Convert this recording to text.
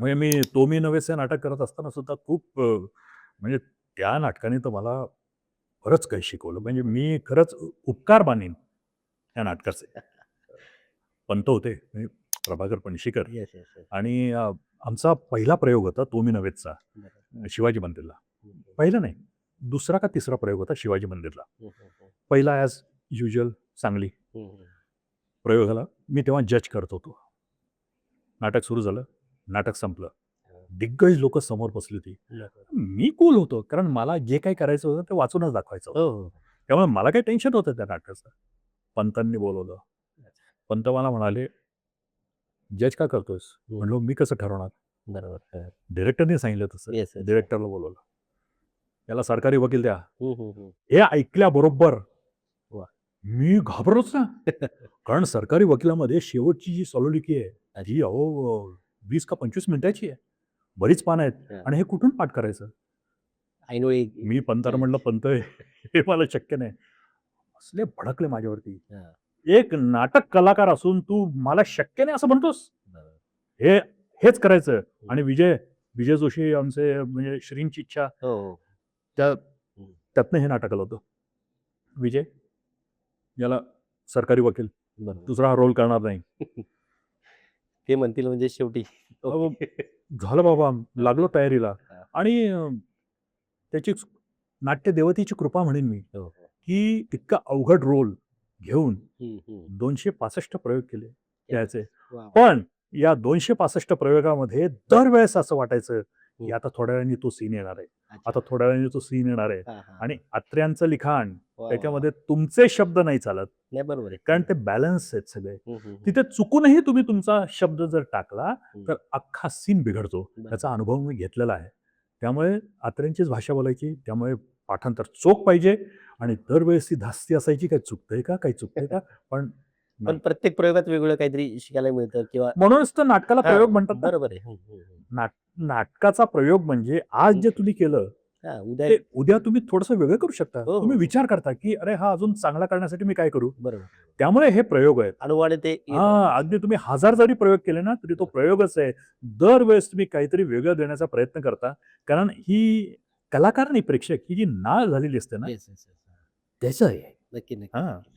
म्हणजे तो मी नव्हेच हे नाटक करत असताना सुद्धा खूप म्हणजे त्या नाटकाने तर मला बरंच काही शिकवलं. म्हणजे मी खरंच उपकार मानीन त्या नाटकाचे. पंत होते म्हणजे Prabhakar Panshikar yes, yes, yes. आणि आमचा पहिला प्रयोग होता तो मी नव्हेचा बरोबर. शिवाजी मंदिरला. हं, हं. पहिला नाही, दुसरा का तिसरा प्रयोग होता शिवाजी मंदिरला. हं, हं, हं. पहिला ॲज युजुअल सांगली हं, हं. प्रयोगाला मी तेव्हा जज करत होतो. नाटक सुरू झालं, नाटक संपलं. हां. दिग्गज लोकं समोर बसली होती. बरोबर. मी कूल होतो, कारण मला जे काही करायचं होतं ते वाचूनच दाखवायचं हो, होतं. हो. त्यामुळे मला काही टेन्शन नव्हतं त्या नाटकाचं. पंतांनी बोलावलं. अच्छा. पंत मला म्हणाले, "जज का करतोयस?" हं. म्हणलो, "मी कसं ठरवणार?" बरोबर. हां. डिरेक्टरने सांगितलं तसं. Yes, yes. हां. डिरेक्टरला बोलावलं. "याला सरकारी वकील द्या." हं, हं, हं. हे ऐकल्याबरोबर वाह! मी घाबरलोच ना. कारण सरकारी वकिलामध्ये शेवटची जी सॉलिडिटी आहे, ती अच्छा. 20 का 25 मिनिटाची आहे. बरीच पानं आहेत हां. आणि हे कुठून पाठ करायचं? ऐनवेळी मी पंताला म्हटलं, जज. "पंत हे मला शक्य नाही." असले भडकले माझ्यावरती. हां. "एक नाटक कलाकार असून तू मला शक्य नाही असं म्हणतोस? बरोबर. हे हेच करायचं." हं. आणि विजय जोशी आमचे म्हणजे श्रींची इच्छा हो, हो. त्या हं. त्यातनं हे नाटक आलं होतं. "विजय, याला सरकारी वकील, बरोबर. दुसरा हा रोल करणार नाही." ते म्हणतील म्हणजे शेवटी अहो, ओके. झालं बाबा, हां, लागलो तयारीला हां. आणि त्याची नाट्यदेवतेची कृपा म्हणेन मी, हो, हो. की इतका अवघड रोल घेऊन हं, हं. 265 प्रयोग केले क्या बात त्याचे. है! वाह! पण या 265 प्रयोगामध्ये दरवेळेस असं वाटायचं, की हं. आता थोड्या वेळाने तो सीन येणार आहे. अच्छा. आता थोड्या वेळाने तो सीन येणार आहे. हां, हां, आणि हां. अत्र्यांचं लिखाण वाह, वाह, वाह! त्याच्यामध्ये तुमचे शब्द नाही चालत. नाही बरोबर आहे. कारण हं. ते बॅलन्स आहेत सगळे. हं, हं, हं. तिथे चुकूनही तुम्ही तुमचा शब्द जर टाकला, हं. तर अख्खा सीन बिघडतो. बरोबर. त्याचा अनुभव मी घेतलेला आहे. त्यामुळे अत्र्यांचीच भाषा बोलायची. त्यामुळे पाठांतर चोख पाहिजे आणि दरवेळेस ती धास्ती असायची, "काही चुकतंय का? काही चुकतंय का?" पण पण नाही. प्रत्येक प्रयोगात वेगवेगळं काहीतरी शिकायला मिळतं किंवा म्हणूनच तर नाटकाला हां, प्रयोग म्हणतात ना. बरोबर आहे. हं, हं, हं. नाट नाटकाचा प्रयोग म्हणजे आज हं. जे तुम्ही केलं, हां, उद्या ते उद्या तुम्ही थोडंसं वेगळं करू शकता. हो, तुम्ही हो, हो. विचार करता, की "अरे, हा अजून चांगला करण्यासाठी मी काय करू?" बरोबर, बरोबर. त्यामुळे हे प्रयोग आहेत. अनुभवाने ते येत हां, राहतं. अगदी तुम्ही 1000 जरी प्रयोग केले ना, तरी तो बरोबर. प्रयोगच आहे. दरवेळेस तुम्ही काहीतरी वेगळं देण्याचा प्रयत्न करता. कारण ही कलाकार नाही प्रेक्षक, ही जी नाळ झालेली असते ना, येस, येस, येस. हां. त्याचं आहे. नक्की, नक्की, हां. नक्की.